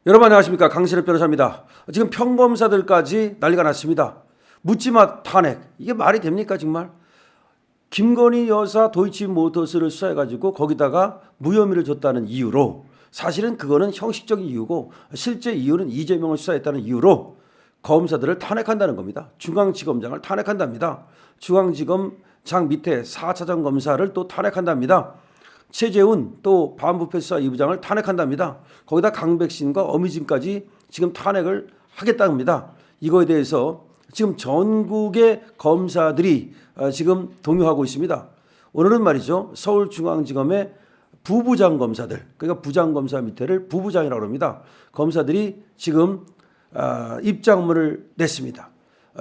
여러분 안녕하십니까, 강신업 변호사입니다. 지금 평검사들까지 난리가 났습니다. 묻지마 탄핵, 이게 말이 됩니까 정말? 김건희 여사 도이치모터스를 수사해가지고 거기다가 무혐의를 줬다는 이유로, 사실은 그거는 형식적인 이유고 실제 이유는 이재명을 수사했다는 이유로 검사들을 탄핵한다는 겁니다. 중앙지검장을 탄핵한답니다. 중앙지검장 밑에 4차장 검사를 또 탄핵한답니다. 최재훈 또 반부패수사 2부장을 탄핵한답니다. 거기다 강백신과 어미진까지 지금 탄핵을 하겠답니다. 이거에 대해서 지금 전국의 검사들이 지금 동요하고 있습니다. 오늘은 말이죠, 서울중앙지검의 부부장 검사들, 그러니까 부장검사 밑에를 부부장이라고 합니다. 검사들이 지금 입장문을 냈습니다.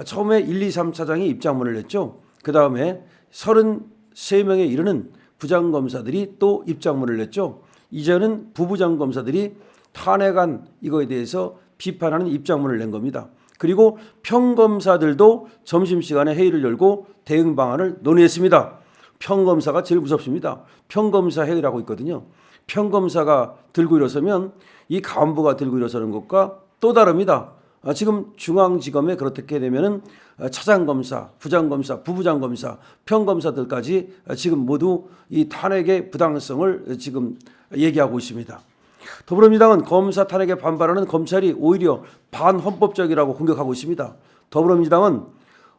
처음에 1, 2, 3차장이 입장문을 냈죠. 그 다음에 33명에 이르는 부장검사들이 또 입장문을 냈죠. 이제는 부부장검사들이 탄핵안 이거에 대해서 비판하는 입장문을 낸 겁니다. 그리고 평검사들도 점심시간에 회의를 열고 대응 방안을 논의했습니다. 평검사가 제일 무섭습니다. 평검사 회의라고 있거든요. 평검사가 들고 일어서면 이 간부가 들고 일어서는 것과 또 다릅니다. 지금 중앙지검에 그렇게 되면은 차장검사, 부장검사, 부부장검사, 평검사들까지 지금 모두 이 탄핵의 부당성을 지금 얘기하고 있습니다. 더불어민주당은 검사 탄핵에 반발하는 검찰이 오히려 반헌법적이라고 공격하고 있습니다. 더불어민주당은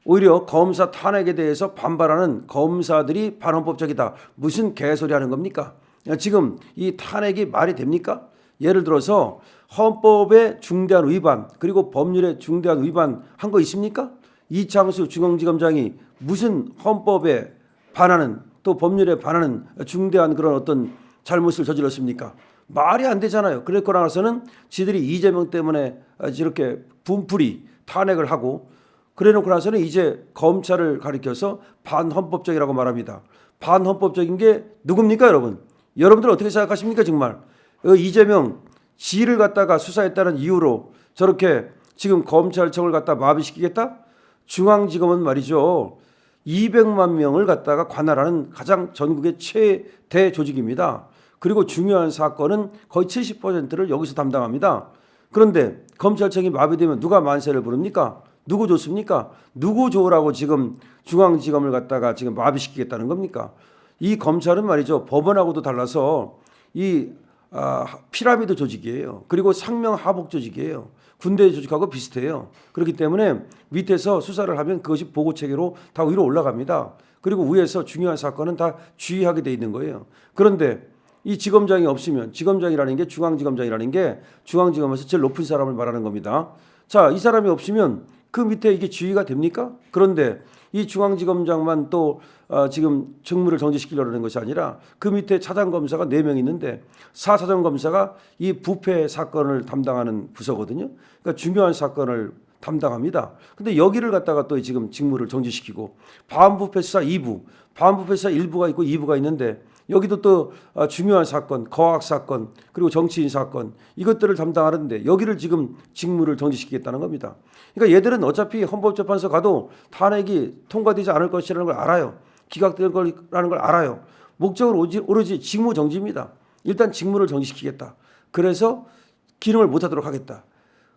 오히려 검사 탄핵에 대해서 반발하는 검사들이 반헌법적이다. 무슨 개소리 하는 겁니까? 지금 이 탄핵이 말이 됩니까? 예를 들어서 헌법의 중대한 위반, 그리고 법률의 중대한 위반 한 거 있습니까? 이창수 중앙지검장이 무슨 헌법에 반하는, 또 법률에 반하는 중대한 그런 어떤 잘못을 저질렀습니까? 말이 안 되잖아요. 그랬고 나서는 지들이 이재명 때문에 이렇게 분풀이 탄핵을 하고, 그래놓고 나서는 이제 검찰을 가리켜서 반헌법적이라고 말합니다. 반헌법적인 게 누굽니까, 여러분? 여러분들 어떻게 생각하십니까, 정말? 이재명 지를 갖다가 수사했다는 이유로 저렇게 지금 검찰청을 갖다 마비시키겠다? 중앙지검은 말이죠, 200만 명을 갖다가 관할하는 가장 전국의 최대 조직입니다. 그리고 중요한 사건은 거의 70%를 여기서 담당합니다. 그런데 검찰청이 마비되면 누가 만세를 부릅니까? 누구 좋습니까? 누구 좋으라고 지금 중앙지검을 갖다가 지금 마비시키겠다는 겁니까? 이 검찰은 말이죠, 법원하고도 달라서 이 피라미드 조직이에요. 그리고 상명하복 조직이에요. 군대 조직하고 비슷해요. 그렇기 때문에 밑에서 수사를 하면 그것이 보고체계로 다 위로 올라갑니다. 그리고 위에서 중요한 사건은 다 주의하게 돼 있는 거예요. 그런데 이 지검장이 없으면, 지검장이라는 게 중앙지검장이라는 게 중앙지검에서 제일 높은 사람을 말하는 겁니다. 자, 이 사람이 없으면 그 밑에 이게 지휘가 됩니까? 그런데 이 중앙지검장만 또 지금 직무를 정지시키려고 하는 것이 아니라 그 밑에 차장검사가 4명 있는데 4차장검사가 이 부패 사건을 담당하는 부서거든요. 그러니까 중요한 사건을 담당합니다. 근데 여기를 갖다가 또 지금 직무를 정지시키고, 반부패수사 2부, 반부패수사 1부가 있고 2부가 있는데 여기도 또 중요한 사건, 거악 사건, 그리고 정치인 사건, 이것들을 담당하는데 여기를 지금 직무를 정지시키겠다는 겁니다. 그러니까 얘들은 어차피 헌법재판소 가도 탄핵이 통과되지 않을 것이라는 걸 알아요. 기각될 거라는 걸 알아요. 목적은 오로지 직무 정지입니다. 일단 직무를 정지시키겠다. 그래서 기능을 못하도록 하겠다.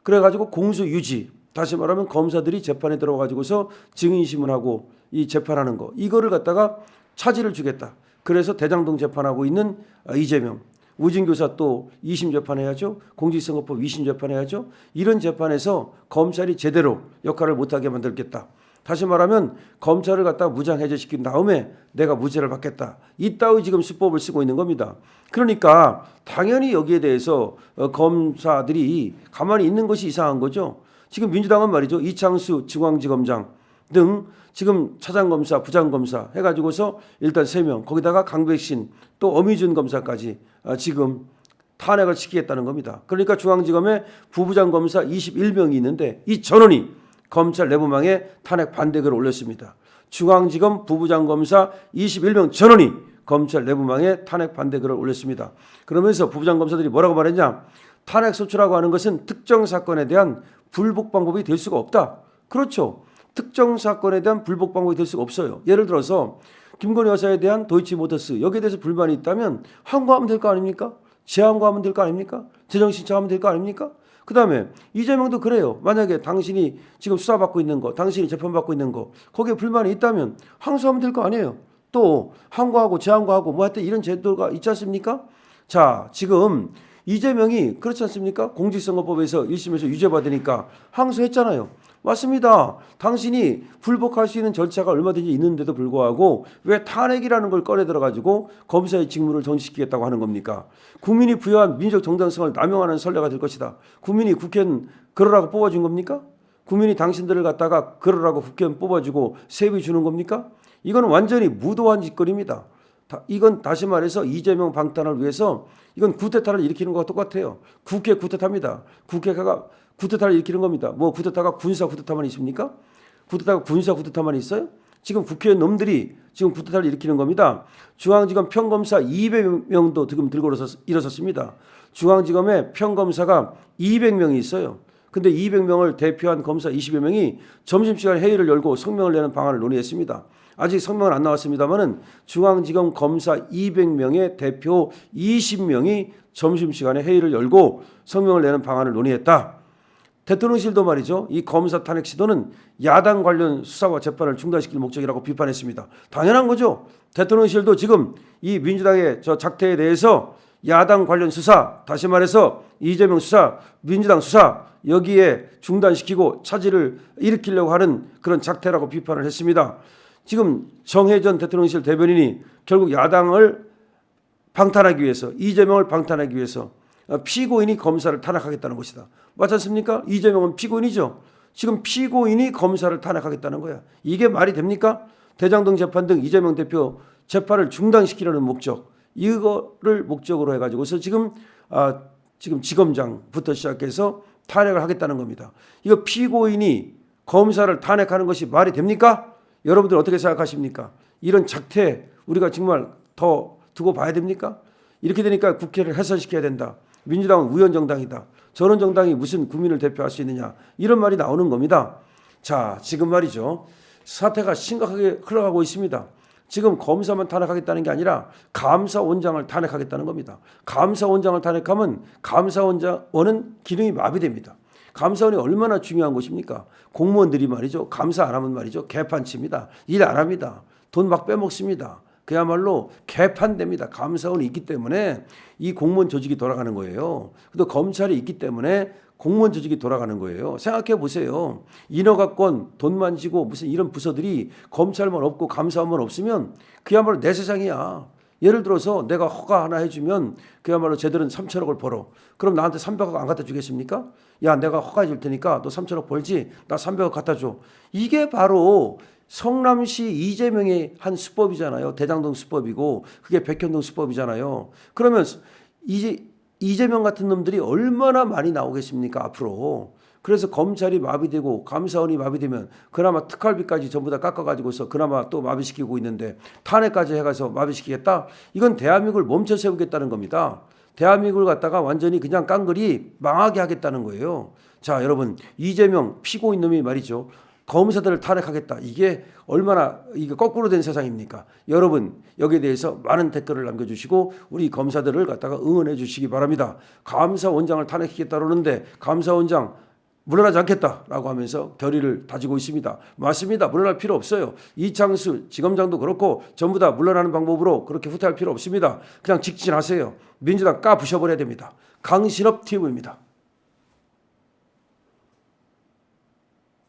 그래가지고 공소 유지, 다시 말하면 검사들이 재판에 들어가지고서 증인신문하고 이 재판하는 거, 이거를 갖다가 차질을 주겠다. 그래서 대장동 재판하고 있는 이재명, 우진교사 또 2심 재판해야죠. 공직선거법 2심 재판해야죠. 이런 재판에서 검찰이 제대로 역할을 못하게 만들겠다. 다시 말하면 검찰을 갖다가 무장해제시킨 다음에 내가 무죄를 받겠다. 이따위 지금 수법을 쓰고 있는 겁니다. 그러니까 당연히 여기에 대해서 검사들이 가만히 있는 것이 이상한 거죠. 지금 민주당은 말이죠, 이창수 중앙지검장 등 지금 차장검사, 부장검사 해가지고서 일단 3명, 거기다가 강백신 또 어미준 검사까지 지금 탄핵을 시키겠다는 겁니다. 그러니까 중앙지검에 부부장검사 21명이 있는데 이 전원이 검찰 내부망에 탄핵 반대글을 올렸습니다. 중앙지검 부부장검사 21명 전원이 검찰 내부망에 탄핵 반대글을 올렸습니다. 그러면서 부부장검사들이 뭐라고 말했냐? 탄핵 소추라고 하는 것은 특정 사건에 대한 불복 방법이 될 수가 없다. 그렇죠. 특정 사건에 대한 불복 방법이 될 수가 없어요. 예를 들어서 김건희 여사에 대한 도이치모터스, 여기에 대해서 불만이 있다면 항고하면 될 거 아닙니까? 재항고하면 될 거 아닙니까? 재정신청하면 될 거 아닙니까? 그 다음에 이재명도 그래요. 만약에 당신이 지금 수사받고 있는 거, 당신이 재판받고 있는 거, 거기에 불만이 있다면 항소하면 될 거 아니에요. 또 항고하고 재항고하고 뭐 하여튼 이런 제도가 있지 않습니까? 자, 지금 이재명이 그렇지 않습니까? 공직선거법에서 1심에서 유죄 받으니까 항소했잖아요. 맞습니다. 당신이 불복할 수 있는 절차가 얼마든지 있는데도 불구하고 왜 탄핵이라는 걸 꺼내 들어가지고 검사의 직무를 정지시키겠다고 하는 겁니까? 국민이 부여한 민족 정당성을 남용하는 선례가 될 것이다. 국민이 국회의원 그러라고 뽑아준 겁니까? 국민이 당신들을 갖다가 그러라고 국회의원 뽑아주고 세비 주는 겁니까? 이건 완전히 무도한 짓거리입니다. 이건 다시 말해서 이재명 방탄을 위해서 이건 쿠데타를 일으키는 것과 똑같아요. 국회 쿠데타입니다. 국회가 쿠데타를 일으키는 겁니다. 뭐 쿠데타가 군사 쿠데타만 있습니까? 쿠데타가 군사 쿠데타만 있어요? 지금 국회의원 놈들이 지금 쿠데타를 일으키는 겁니다. 중앙지검 평검사 200명도 지금 들고 일어섰습니다. 중앙지검에 평검사가 200명이 있어요. 근데 200명을 대표한 검사 20여 명이 점심시간 회의를 열고 성명을 내는 방안을 논의했습니다. 아직 성명은 안 나왔습니다만은 중앙지검 검사 200명의 대표 20명이 점심시간에 회의를 열고 성명을 내는 방안을 논의했다. 대통령실도 말이죠. 이 검사 탄핵 시도는 야당 관련 수사와 재판을 중단시킬 목적이라고 비판했습니다. 당연한 거죠. 대통령실도 지금 이 민주당의 저 작태에 대해서 야당 관련 수사, 다시 말해서 이재명 수사, 민주당 수사 여기에 중단시키고 차질을 일으키려고 하는 그런 작태라고 비판을 했습니다. 지금 정혜전 대통령실 대변인이 결국 야당을 방탄하기 위해서 이재명을 방탄하기 위해서 피고인이 검사를 탄핵하겠다는 것이다. 맞지 않습니까? 이재명은 피고인이죠. 지금 피고인이 검사를 탄핵하겠다는 거야. 이게 말이 됩니까? 대장동 재판 등 이재명 대표 재판을 중단시키려는 목적 이거를 목적으로 해가지고서 지금 지검장부터 시작해서 탄핵을 하겠다는 겁니다. 이거 피고인이 검사를 탄핵하는 것이 말이 됩니까? 여러분들 어떻게 생각하십니까? 이런 작태 우리가 정말 더 두고 봐야 됩니까? 이렇게 되니까 국회를 해산시켜야 된다. 민주당은 우연정당이다. 저런 정당이 무슨 국민을 대표할 수 있느냐. 이런 말이 나오는 겁니다. 자, 지금 말이죠. 사태가 심각하게 흘러가고 있습니다. 지금 검사만 탄핵하겠다는 게 아니라 감사원장을 탄핵하겠다는 겁니다. 감사원장을 탄핵하면 감사원은 기능이 마비됩니다. 감사원이 얼마나 중요한 곳입니까? 공무원들이 말이죠. 감사 안 하면 말이죠. 개판칩니다. 일 안 합니다. 돈 막 빼먹습니다. 그야말로 개판됩니다. 감사원이 있기 때문에 이 공무원 조직이 돌아가는 거예요. 또 검찰이 있기 때문에 공무원 조직이 돌아가는 거예요. 생각해 보세요. 인허가권, 돈 만지고 무슨 이런 부서들이 검찰만 없고 감사원만 없으면 그야말로 내 세상이야. 예를 들어서 내가 허가 하나 해주면 그야말로 쟤들은 3천억을 벌어. 그럼 나한테 300억 안 갖다 주겠습니까? 야, 내가 허가해 줄 테니까 너 3천억 벌지? 나 300억 갖다 줘. 이게 바로 성남시 이재명의 한 수법이잖아요. 대장동 수법이고 그게 백현동 수법이잖아요. 그러면 이재명 같은 놈들이 얼마나 많이 나오겠습니까? 앞으로. 그래서 검찰이 마비되고 감사원이 마비되면 그나마 특활비까지 전부 다 깎아가지고서 그나마 또 마비시키고 있는데 탄핵까지 해가서 마비시키겠다? 이건 대한민국을 멈춰 세우겠다는 겁니다. 대한민국을 갖다가 완전히 그냥 깡그리 망하게 하겠다는 거예요. 자, 여러분 이재명 피고인 놈이 말이죠. 검사들을 탄핵하겠다. 이게 얼마나 이게 거꾸로 된 세상입니까? 여러분 여기에 대해서 많은 댓글을 남겨주시고 우리 검사들을 갖다가 응원해 주시기 바랍니다. 감사원장을 탄핵하겠다 그러는데 감사원장 물러나지 않겠다라고 하면서 결의를 다지고 있습니다. 맞습니다. 물러날 필요 없어요. 이창수 지검장도 그렇고 전부 다 물러나는 방법으로 그렇게 후퇴할 필요 없습니다. 그냥 직진하세요. 민주당 까 부셔버려야 됩니다. 강신업 TV입니다.